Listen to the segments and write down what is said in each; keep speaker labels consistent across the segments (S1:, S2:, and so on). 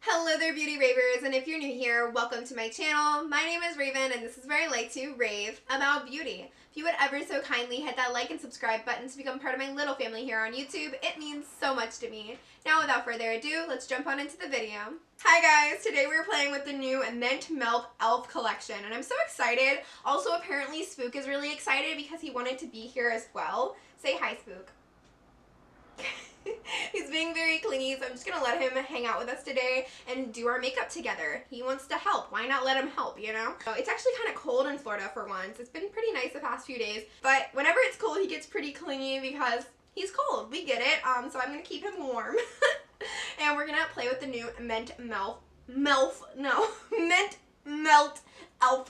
S1: Hello there, beauty ravers, and if you're new here, welcome to my channel. My name is Raven, and this is where I like to rave about beauty. If you would ever so kindly hit that like and subscribe button to become part of my little family here on YouTube, it means so much to me. Now, without further ado, let's jump on into the video. Hi guys, today we're playing with the new Mint Melt e.l.f. collection, and I'm so excited. Also, apparently Spook is really excited because he wanted to be here as well. Say hi, Spook. He's being very clingy, so I'm just gonna let him hang out with us today and do our makeup together. He wants to help. Why not let him help, you know? It's actually kind of cold in Florida for once. It's been pretty nice the past few days, but whenever it's cold, he gets pretty clingy because he's cold. We get it. So I'm gonna keep him warm. And we're gonna play with the new Mint Melt e.l.f.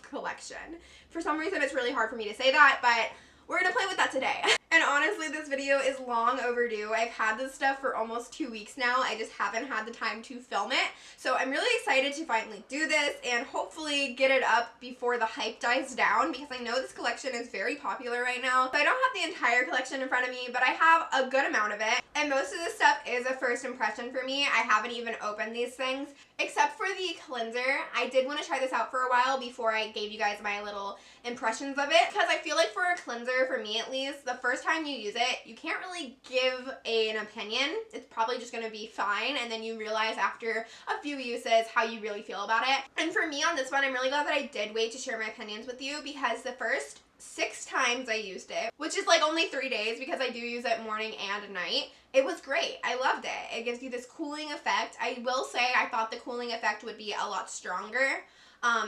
S1: collection. For some reason, it's really hard for me to say that, but we're gonna play with that today. And honestly, this video is long overdue. I've had this stuff for almost 2 weeks now. I just haven't had the time to film it. So I'm really excited to finally do this and hopefully get it up before the hype dies down, because I know this collection is very popular right now. So I don't have the entire collection in front of me, but I have a good amount of it. And most of this stuff is a first impression for me. I haven't even opened these things, except for the cleanser. I did want to try this out for a while before I gave you guys my little impressions of it, because I feel like for a cleanser, for me at least, the first time you use it, you can't really give an opinion. It's probably just going to be fine, and then you realize after a few uses how you really feel about it. And for me on this one, I'm really glad that I did wait to share my opinions with you, because the first 6 times I used it, which is like only 3 days because I do use it morning and night, it was great. I loved it. It gives you this cooling effect. I will say I thought the cooling effect would be a lot stronger.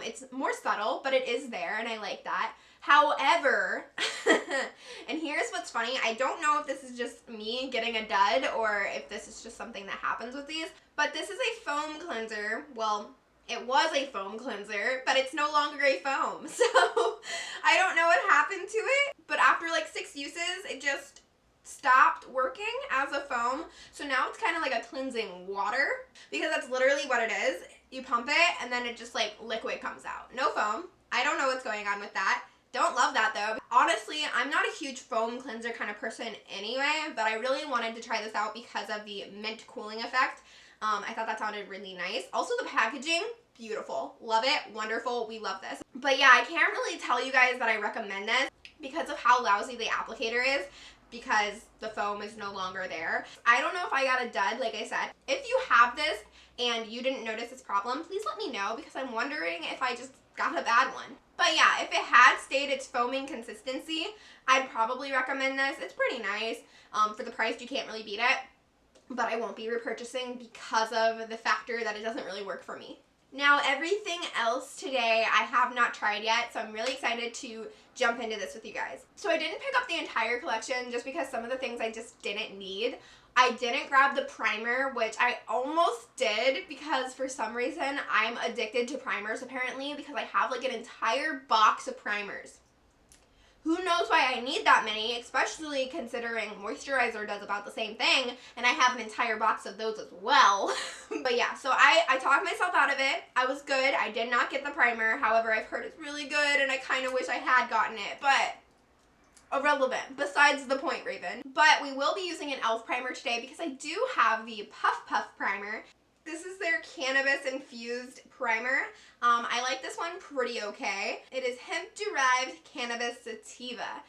S1: It's more subtle, but it is there, and I like that. However, and here's what's funny, I don't know if this is just me getting a dud or if this is just something that happens with these, but this is a foam cleanser. Well, it was a foam cleanser, but it's no longer a foam. So I don't know what happened to it, but after like 6 uses, it just stopped working as a foam. So now it's kind of like a cleansing water, because that's literally what it is. You pump it and then it just like liquid comes out. No foam. I don't know what's going on with that. Don't love that though. Honestly, I'm not a huge foam cleanser kind of person anyway, but I really wanted to try this out because of the mint cooling effect. I thought that sounded really nice. Also, the packaging, beautiful. Love it. Wonderful. We love this. But yeah, I can't really tell you guys that I recommend this because of how lousy the applicator is, because the foam is no longer there. I don't know if I got a dud, like I said. If you have this and you didn't notice this problem, please let me know, because I'm wondering if I just got a bad one. But yeah, if it had stayed its foaming consistency, I'd probably recommend this. It's pretty nice. For the price, you can't really beat it. But I won't be repurchasing because of the factor that it doesn't really work for me. Now, everything else today I have not tried yet, so I'm really excited to jump into this with you guys. So I didn't pick up the entire collection just because some of the things I just didn't need. I didn't grab the primer, which I almost did, because for some reason I'm addicted to primers apparently, because I have like an entire box of primers. Who knows why I need that many, especially considering moisturizer does about the same thing, and I have an entire box of those as well. But yeah, so I talked myself out of it. I was good. I did not get the primer. However, I've heard it's really good, and I kind of wish I had gotten it, but irrelevant. Besides the point, Raven. But we will be using an e.l.f. primer today because I do have the Puff Puff primer. This is their cannabis-infused primer. I like this one pretty okay. It is hemp-derived cannabis sativa.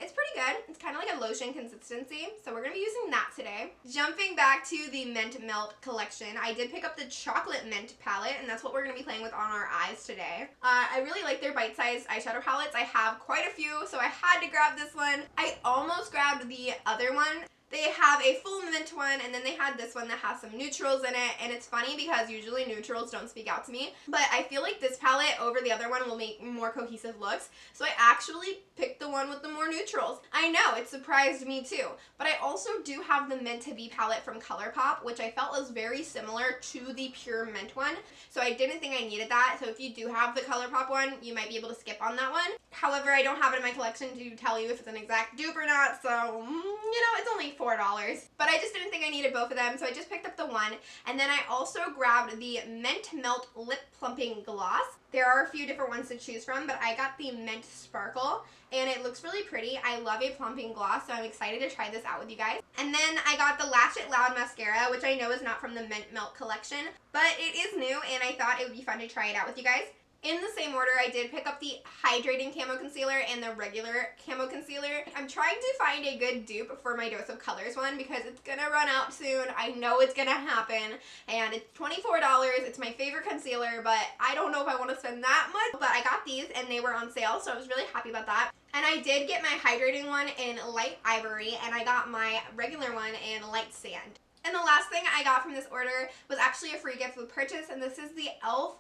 S1: It's pretty good. It's kind of like a lotion consistency, so we're going to be using that today. Jumping back to the Mint Melt collection, I did pick up the Chocolate Mint palette, and that's what we're going to be playing with on our eyes today. I really like their bite-sized eyeshadow palettes. I have quite a few, so I had to grab this one. I almost grabbed the other one. They have a full mint one, and then they had this one that has some neutrals in it, and it's funny because usually neutrals don't speak out to me, but I feel like this palette over the other one will make more cohesive looks, so I actually picked the one with the more neutrals. I know, it surprised me too, but I also do have the Mint to Be palette from Colourpop, which I felt was very similar to the pure mint one, so I didn't think I needed that. So if you do have the Colourpop one, you might be able to skip on that one. However, I don't have it in my collection to tell you if it's an exact dupe or not, so, you know, it's only $4. But I just didn't think I needed both of them, so I just picked up the one. And then I also grabbed the Mint Melt Lip Plumping Gloss. There are a few different ones to choose from, but I got the Mint Sparkle, and it looks really pretty. I love a plumping gloss, so I'm excited to try this out with you guys. And then I got the Lash It Loud Mascara, which I know is not from the Mint Melt collection, but it is new, and I thought it would be fun to try it out with you guys. In the same order, I did pick up the Hydrating Camo Concealer and the regular Camo Concealer. I'm trying to find a good dupe for my Dose of Colors one because it's gonna run out soon. I know it's gonna happen, and it's $24. It's my favorite concealer, but I don't know if I want to spend that much. But I got these, and they were on sale, so I was really happy about that. And I did get my hydrating one in light ivory, and I got my regular one in light sand. And the last thing I got from this order was actually a free gift with purchase, and this is the e.l.f.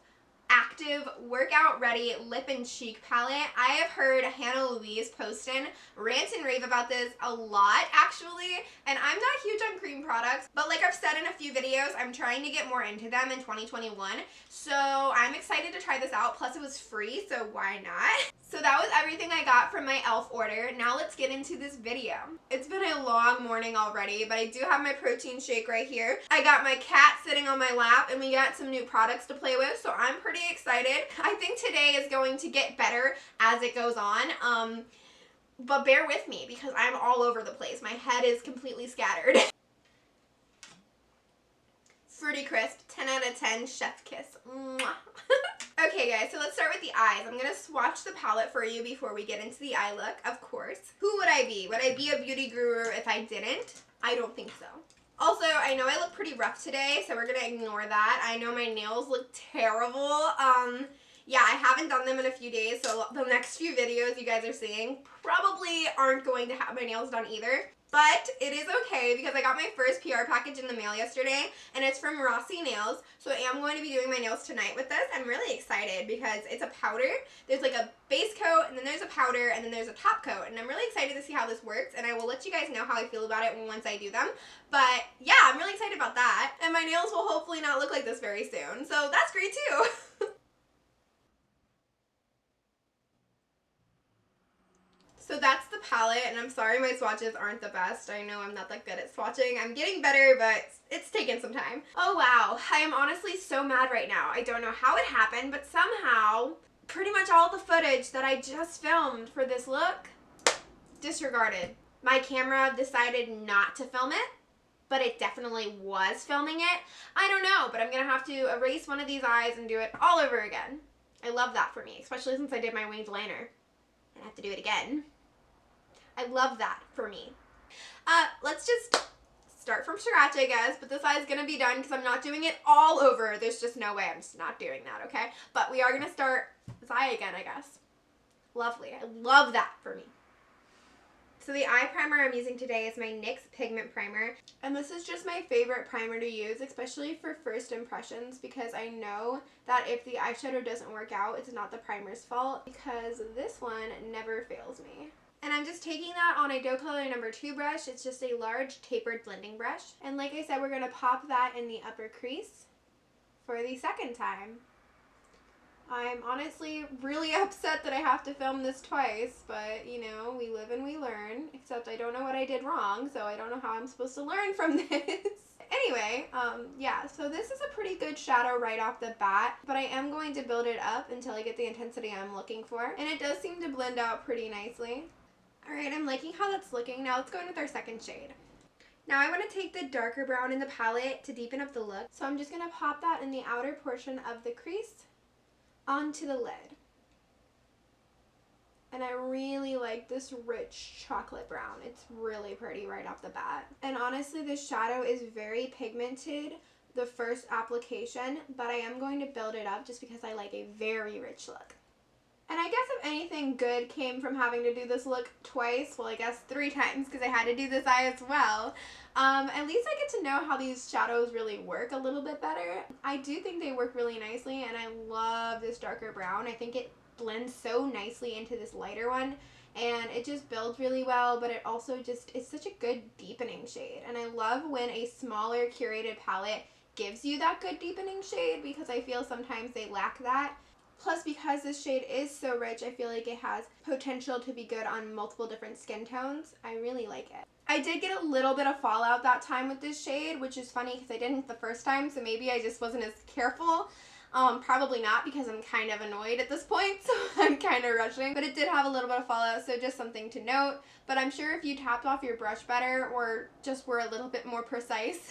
S1: Active Workout Ready Lip and Cheek Palette. I have heard Hannah Louise Poston rant and rave about this a lot, actually, and I'm not huge on cream products, but like I've said in a few videos, I'm trying to get more into them in 2021, so I'm excited to try this out, plus it was free, so why not? So that was everything I got from my e.l.f. order. Now let's get into this video. It's been a long morning already, but I do have my protein shake right here. I got my cat sitting on my lap, and we got some new products to play with, so I'm pretty excited. I think today is going to get better as it goes on, but bear with me because I'm all over the place. My head is completely scattered. Fruity Crisp, 10 out of 10, chef kiss. Mwah. Okay guys, so let's start with the eyes. I'm going to swatch the palette for you before we get into the eye look, of course. Who would I be? Would I be a beauty guru if I didn't? I don't think so. Also, I know I look pretty rough today, so we're going to ignore that. I know my nails look terrible. Yeah, I haven't done them in a few days, so the next few videos you guys are seeing probably aren't going to have my nails done either. But it is okay because I got my first PR package in the mail yesterday, and it's from Rossi Nails, so I am going to be doing my nails tonight with this. I'm really excited because it's a powder. There's like a base coat, and then there's a powder, and then there's a top coat, and I'm really excited to see how this works, and I will let you guys know how I feel about it once I do them. But yeah, I'm really excited about that, and my nails will hopefully not look like this very soon, so that's great too. So that's the palette, and I'm sorry my swatches aren't the best. I know I'm not that good at swatching. I'm getting better, but it's taken some time. Oh wow, I am honestly so mad right now. I don't know how it happened, but somehow pretty much all the footage that I just filmed for this look, disregarded. My camera decided not to film it, but it definitely was filming it. I don't know, but I'm gonna have to erase one of these eyes and do it all over again. I love that for me, especially since I did my winged liner. I have to do it again. I love that for me. Let's just start from scratch, I guess, but this eye is going to be done because I'm not doing it all over. There's just no way I'm just not doing that, okay? But we are going to start this eye again, I guess. Lovely. I love that for me. So the eye primer I'm using today is my NYX Pigment Primer, and this is just my favorite primer to use, especially for first impressions, because I know that if the eyeshadow doesn't work out, it's not the primer's fault, because this one never fails me. And I'm just taking that on a Doe Color number 2 brush. It's just a large tapered blending brush. And like I said, we're going to pop that in the upper crease for the second time. I'm honestly really upset that I have to film this twice, but you know, we live and we learn, except I don't know what I did wrong, so I don't know how I'm supposed to learn from this. Anyway, yeah, so this is a pretty good shadow right off the bat, but I am going to build it up until I get the intensity I'm looking for, and it does seem to blend out pretty nicely. Alright, I'm liking how that's looking. Now let's go in with our second shade. Now I want to take the darker brown in the palette to deepen up the look, so I'm just going to pop that in the outer portion of the crease onto the lid. And I really like this rich chocolate brown. It's really pretty right off the bat. And honestly, this shadow is very pigmented the first application, but I am going to build it up just because I like a very rich look. And I guess if anything good came from having to do this look twice, well I guess 3 times because I had to do this eye as well, at least I get to know how these shadows really work a little bit better. I do think they work really nicely, and I love this darker brown. I think it blends so nicely into this lighter one, and it just builds really well, but it also just is such a good deepening shade. And I love when a smaller curated palette gives you that good deepening shade, because I feel sometimes they lack that. Plus, because this shade is so rich, I feel like it has potential to be good on multiple different skin tones. I really like it. I did get a little bit of fallout that time with this shade, which is funny because I didn't the first time, so maybe I just wasn't as careful. Probably not, because I'm kind of annoyed at this point, so I'm kind of rushing. But it did have a little bit of fallout, so just something to note. But I'm sure if you tapped off your brush better or just were a little bit more precise,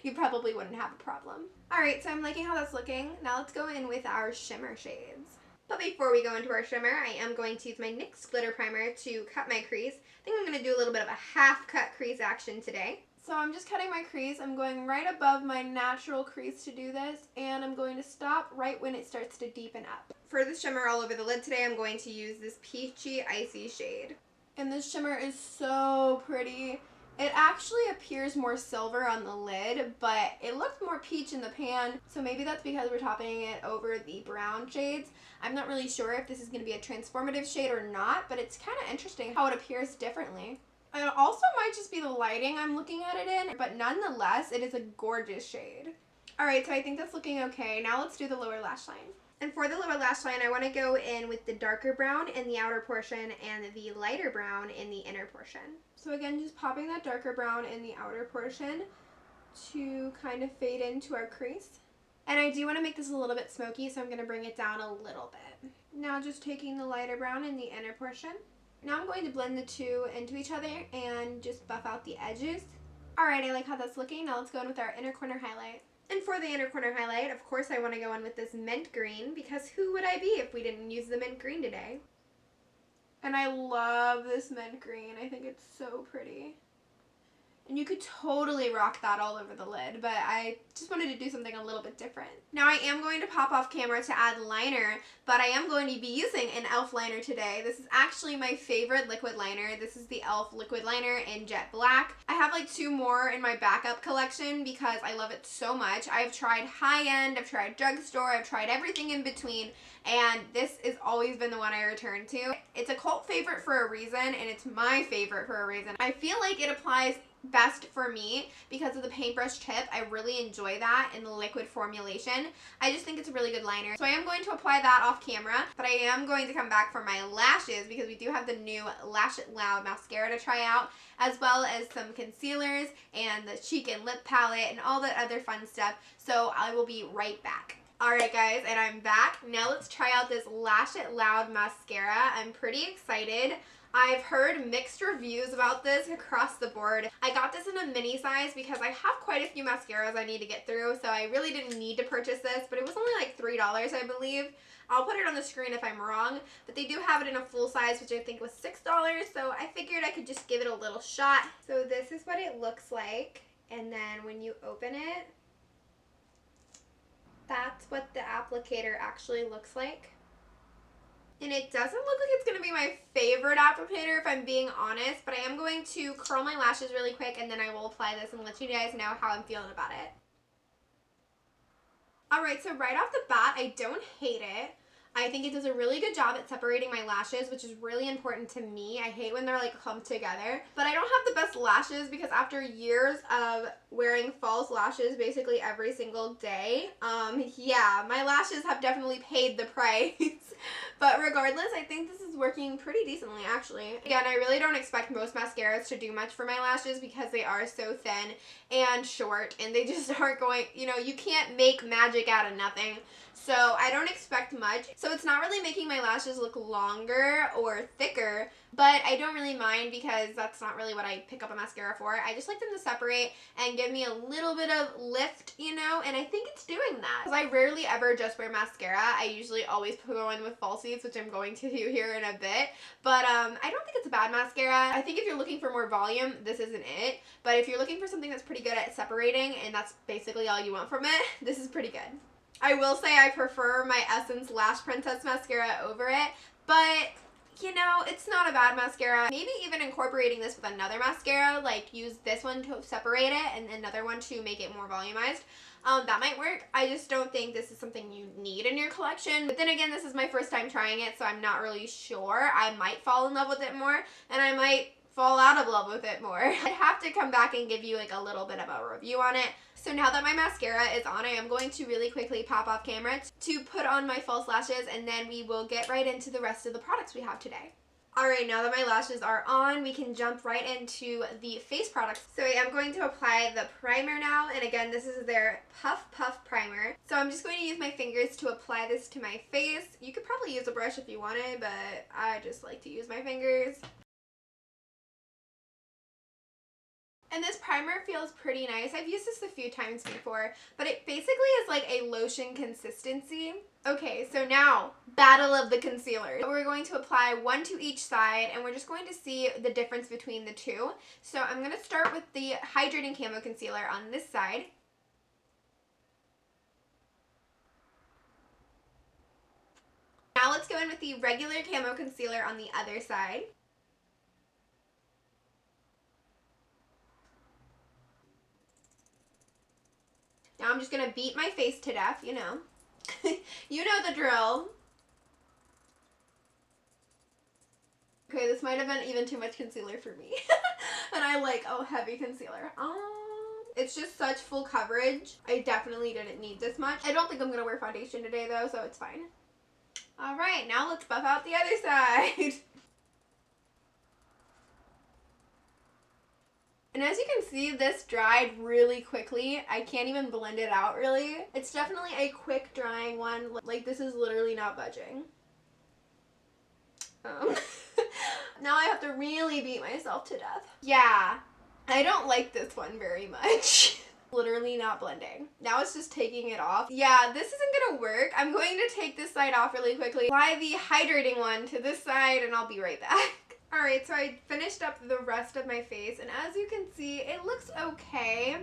S1: you probably wouldn't have a problem. Alright, so I'm liking how that's looking. Now let's go in with our shimmer shades. But before we go into our shimmer, I am going to use my NYX Glitter Primer to cut my crease. I think I'm going to do a little bit of a half cut crease action today. So I'm just cutting my crease. I'm going right above my natural crease to do this, and I'm going to stop right when it starts to deepen up. For the shimmer all over the lid today, I'm going to use this peachy icy shade. And this shimmer is so pretty. It actually appears more silver on the lid, but it looked more peach in the pan, so maybe that's because we're topping it over the brown shades. I'm not really sure if this is going to be a transformative shade or not, but it's kind of interesting how it appears differently. It also might just be the lighting I'm looking at it in, but nonetheless, it is a gorgeous shade. Alright, so I think that's looking okay. Now let's do the lower lash line. And for the lower lash line, I want to go in with the darker brown in the outer portion and the lighter brown in the inner portion. So again, just popping that darker brown in the outer portion to kind of fade into our crease. And I do want to make this a little bit smoky, so I'm going to bring it down a little bit. Now just taking the lighter brown in the inner portion. Now I'm going to blend the two into each other and just buff out the edges. Alright, I like how that's looking. Now let's go in with our inner corner highlight. And for the inner corner highlight, of course I want to go in with this mint green, because who would I be if we didn't use the mint green today? And I love this mint green. I think it's so pretty. And you could totally rock that all over the lid, but I just wanted to do something a little bit different. Now I am going to pop off camera to add liner, but I am going to be using an e.l.f. liner today. This is actually my favorite liquid liner. This is the e.l.f. liquid liner in Jet Black. I have like two more in my backup collection because I love it so much. I've tried high-end, I've tried drugstore, I've tried everything in between, and this has always been the one I return to. It's a cult favorite for a reason, and it's my favorite for a reason. I feel like it applies best for me because of the paintbrush tip. I really enjoy that in the liquid formulation. I just think it's a really good liner. So I am going to apply that off camera, but I am going to come back for my lashes because we do have the new Lash It Loud mascara to try out, as well as some concealers and the cheek and lip palette and all that other fun stuff. So I will be right back. Alright guys, and I'm back. Now let's try out this Lash It Loud mascara. I'm pretty excited. I've heard mixed reviews about this across the board. I got this in a mini size because I have quite a few mascaras I need to get through, so I really didn't need to purchase this, but it was only like $3, I believe. I'll put it on the screen if I'm wrong, but they do have it in a full size, which I think was $6, so I figured I could just give it a little shot. So this is what it looks like, and then when you open it, that's what the applicator actually looks like. And it doesn't look like it's going to be my favorite applicator if I'm being honest, but I am going to curl my lashes really quick and then I will apply this and let you guys know how I'm feeling about it. Alright, so right off the bat, I don't hate it. I think it does a really good job at separating my lashes, which is really important to me. I hate when they're like clumped together. But I don't have the best lashes because after years of wearing false lashes basically every single day, yeah, my lashes have definitely paid the price. But regardless, I think this is working pretty decently actually. Again, I really don't expect most mascaras to do much for my lashes because they are so thin and short and they just aren't going, you know, you can't make magic out of nothing. So I don't expect much. So it's not really making my lashes look longer or thicker, but I don't really mind because that's not really what I pick up a mascara for. I just like them to separate and give me a little bit of lift, you know, and I think it's doing that. Because I rarely ever just wear mascara. I usually always go in with falsies, which I'm going to do here in a bit. But I don't think it's a bad mascara. I think if you're looking for more volume, this isn't it. But if you're looking for something that's pretty good at separating and that's basically all you want from it, this is pretty good. I will say I prefer my Essence Lash Princess mascara over it, but you know, it's not a bad mascara. Maybe even incorporating this with another mascara, like use this one to separate it and another one to make it more volumized. That might work. I just don't think this is something you need in your collection. But then again, this is my first time trying it, so I'm not really sure. I might fall in love with it more, and I might fall out of love with it more. I have to come back and give you like a little bit of a review on it. So now that my mascara is on, I am going to really quickly pop off camera to put on my false lashes, and then we will get right into the rest of the products we have today. Alright, now that my lashes are on, we can jump right into the face products. So I am going to apply the primer now, and again, this is their Puff Puff Primer. So I'm just going to use my fingers to apply this to my face. You could probably use a brush if you wanted, but I just like to use my fingers. And this primer feels pretty nice. I've used this a few times before, but it basically is like a lotion consistency. Okay, so now, battle of the concealers. We're going to apply one to each side, and we're just going to see the difference between the two. So I'm going to start with the Hydrating Camo Concealer on this side. Now let's go in with the regular Camo Concealer on the other side. Now I'm just going to beat my face to death, you know. You know the drill. Okay, this might have been even too much concealer for me. And I like, heavy concealer. It's just such full coverage. I definitely didn't need this much. I don't think I'm going to wear foundation today though, so it's fine. Alright, now let's buff out the other side. And as you can see, this dried really quickly. I can't even blend it out really. It's definitely a quick drying one. Like, this is literally not budging. Now I have to really beat myself to death. Yeah, I don't like this one very much. Literally not blending. Now it's just taking it off. Yeah, this isn't gonna work. I'm going to take this side off really quickly. Apply the hydrating one to this side and I'll be right back. Alright, so I finished up the rest of my face, and as you can see, it looks okay.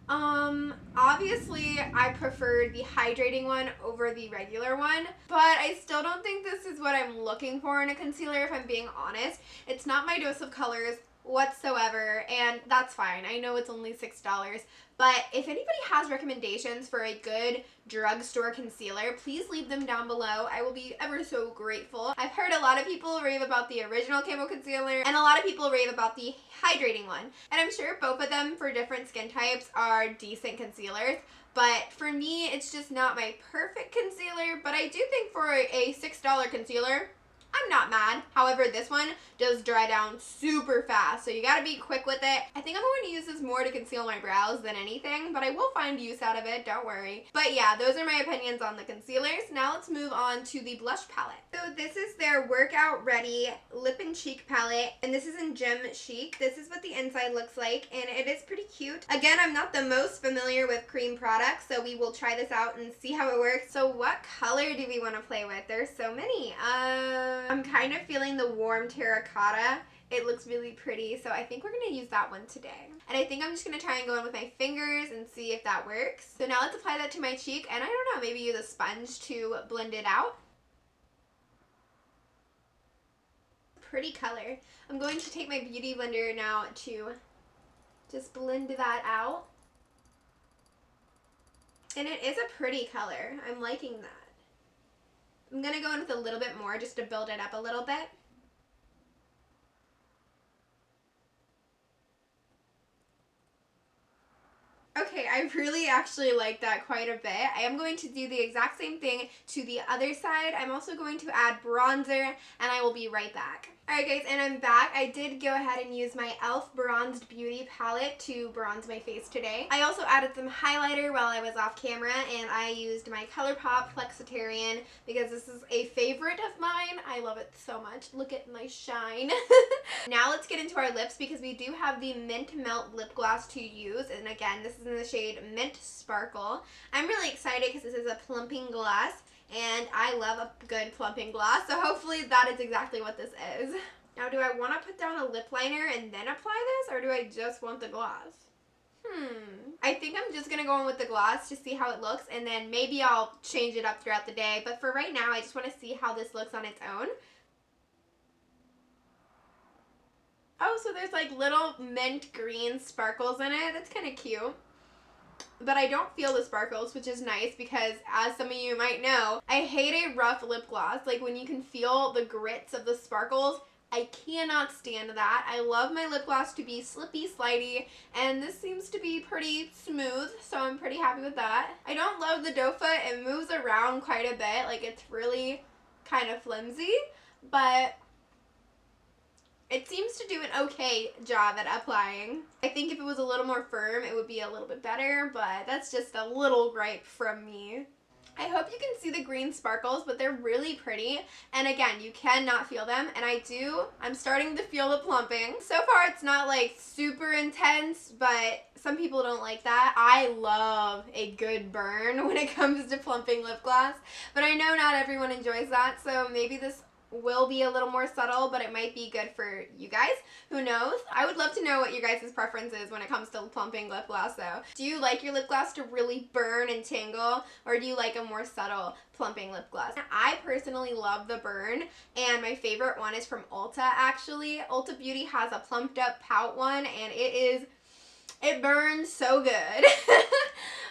S1: Obviously I preferred the hydrating one over the regular one, but I still don't think this is what I'm looking for in a concealer, if I'm being honest. It's not my dose of colors whatsoever, and that's fine. I know it's only $6, but if anybody has recommendations for a good drugstore concealer, please leave them down below. I will be ever so grateful. I've heard a lot of people rave about the original Camo Concealer, and a lot of people rave about the hydrating one. And I'm sure both of them for different skin types are decent concealers, but for me, it's just not my perfect concealer. But I do think for a $6 concealer, I'm not mad. However, this one does dry down super fast, so you gotta be quick with it. I think I'm going to use this more to conceal my brows than anything, but I will find use out of it, don't worry. But yeah, those are my opinions on the concealers. Now let's move on to the blush palette. So this is their Workout Ready Lip and Cheek palette, and this is in Gem Chic. This is what the inside looks like, and it is pretty cute. Again, I'm not the most familiar with cream products, so we will try this out and see how it works. So what color do we want to play with? There's so many. I'm kind of feeling the warm terracotta. It looks really pretty, so I think we're going to use that one today. And I think I'm just going to try and go in with my fingers and see if that works. So now let's apply that to my cheek, and I don't know, maybe use a sponge to blend it out. Pretty color. I'm going to take my beauty blender now to just blend that out. And it is a pretty color. I'm liking that. I'm going to go in with a little bit more just to build it up a little bit. Okay, I really actually like that quite a bit. I am going to do the exact same thing to the other side. I'm also going to add bronzer, and I will be right back. Alright guys, and I'm back. I did go ahead and use my e.l.f. Bronzed Beauty palette to bronze my face today. I also added some highlighter while I was off camera, and I used my Colourpop Flexitarian because this is a favorite of mine. I love it so much. Look at my shine. Now let's get into our lips because we do have the Mint Melt lip gloss to use, and again, this is in the shade Mint Sparkle. I'm really excited because this is a plumping gloss, and I love a good plumping gloss, so hopefully that is exactly what this is. Now, do I want to put down a lip liner and then apply this, or do I just want the gloss? I think I'm just going to go in with the gloss to see how it looks, and then maybe I'll change it up throughout the day, but for right now, I just want to see how this looks on its own. Oh, so there's like little mint green sparkles in it. That's kind of cute. But I don't feel the sparkles, which is nice because, as some of you might know, I hate a rough lip gloss. Like when you can feel the grits of the sparkles, I cannot stand that. I love my lip gloss to be slippy, slidey, and this seems to be pretty smooth, so I'm pretty happy with that. I don't love the doe foot. It moves around quite a bit. Like it's really kind of flimsy, but It seems to do an okay job at applying. I think if it was a little more firm, it would be a little bit better, but that's just a little gripe from me. I hope you can see the green sparkles, but they're really pretty. And again, you cannot feel them. And I'm starting to feel the plumping. So far, it's not like super intense, but some people don't like that. I love a good burn when it comes to plumping lip gloss. But I know not everyone enjoys that, so maybe this will be a little more subtle, but it might be good for you guys. Who knows? I would love to know what your guys' preference is when it comes to plumping lip gloss though. Do you like your lip gloss to really burn and tingle, or do you like a more subtle plumping lip gloss? I personally love the burn, and my favorite one is from Ulta actually. Ulta Beauty has a plumped up pout one, and it burns so good.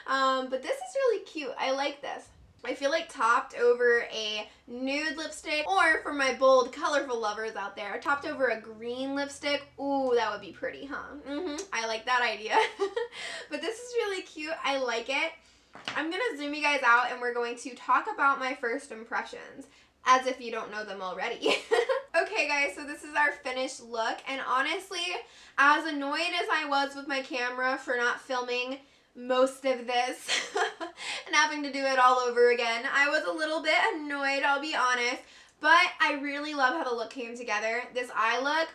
S1: But this is really cute. I like this. I feel like topped over a nude lipstick, or for my bold, colorful lovers out there, topped over a green lipstick. Ooh, that would be pretty, huh? I like that idea. But this is really cute. I like it. I'm going to zoom you guys out, and we're going to talk about my first impressions, as if you don't know them already. Okay, guys, so this is our finished look, and honestly, as annoyed as I was with my camera for not filming most of this and having to do it all over again, I was a little bit annoyed, I'll be honest, but I really love how the look came together. This eye look,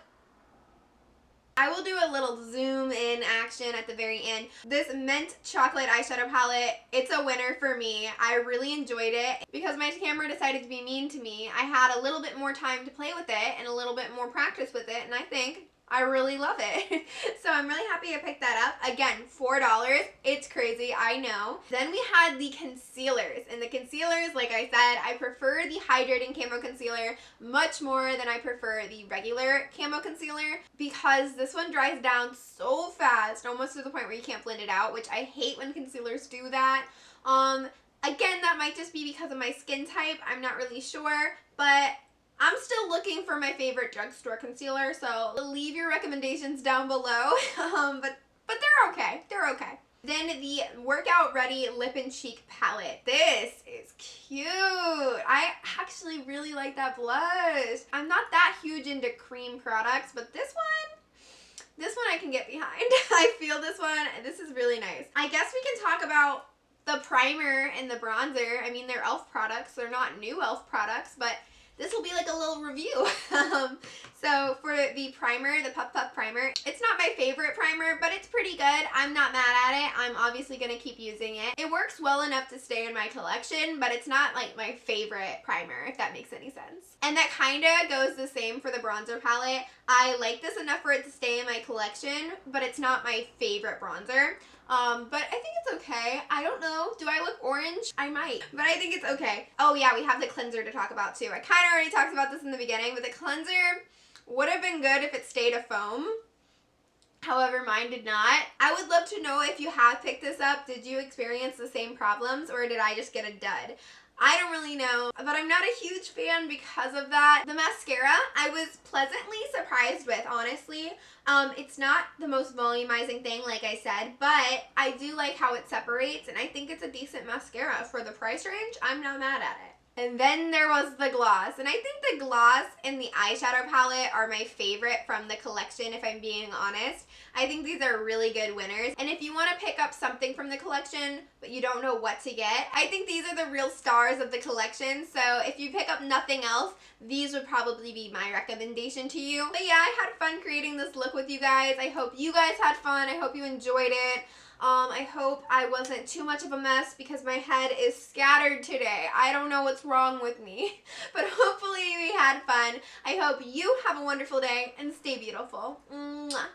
S1: I will do a little zoom in action at the very end. This mint chocolate eyeshadow palette, it's a winner for me. I really enjoyed it. Because my camera decided to be mean to me, I had a little bit more time to play with it and a little bit more practice with it, and I think I really love it. So I'm really happy I picked that up. Again, $4. It's crazy, I know. Then we had the concealers. And the concealers, like I said, I prefer the Hydrating Camo Concealer much more than I prefer the regular Camo Concealer, because this one dries down so fast, almost to the point where you can't blend it out, which I hate when concealers do that. Again, that might just be because of my skin type. I'm not really sure, but I'm still looking for my favorite drugstore concealer, so leave your recommendations down below. But they're okay. They're okay. Then the Workout Ready Lip and Cheek Palette. This is cute. I actually really like that blush. I'm not that huge into cream products, but this one I can get behind. I feel this one. This is really nice. I guess we can talk about the primer and the bronzer. I mean, they're e.l.f. products. They're not new e.l.f. products, but this will be like a little review. So for the primer, the Puff Puff primer, it's not my favorite primer, but it's pretty good. I'm not mad at it. I'm obviously going to keep using it. It works well enough to stay in my collection, but it's not like my favorite primer, if that makes any sense. And that kind of goes the same for the bronzer palette. I like this enough for it to stay in my collection, but it's not my favorite bronzer. But I think it's okay. I don't know. Do I look orange? I might. But I think it's okay. Oh yeah, we have the cleanser to talk about too. I kind of already talked about this in the beginning, but the cleanser would have been good if it stayed a foam. However, mine did not. I would love to know if you have picked this up. Did you experience the same problems, or did I just get a dud? I don't really know, but I'm not a huge fan because of that. The mascara, I was pleasantly surprised with, honestly. It's not the most volumizing thing, like I said, but I do like how it separates, and I think it's a decent mascara. For the price range, I'm not mad at it. And then there was the gloss, and I think the gloss and the eyeshadow palette are my favorite from the collection, if I'm being honest. I think these are really good winners, and if you want to pick up something from the collection but you don't know what to get, I think these are the real stars of the collection. So if you pick up nothing else, these would probably be my recommendation to you. But yeah, I had fun creating this look with you guys. I hope you guys had fun. I hope you enjoyed it. I hope I wasn't too much of a mess, because my head is scattered today. I don't know what's wrong with me, but hopefully we had fun. I hope you have a wonderful day and stay beautiful. Mwah.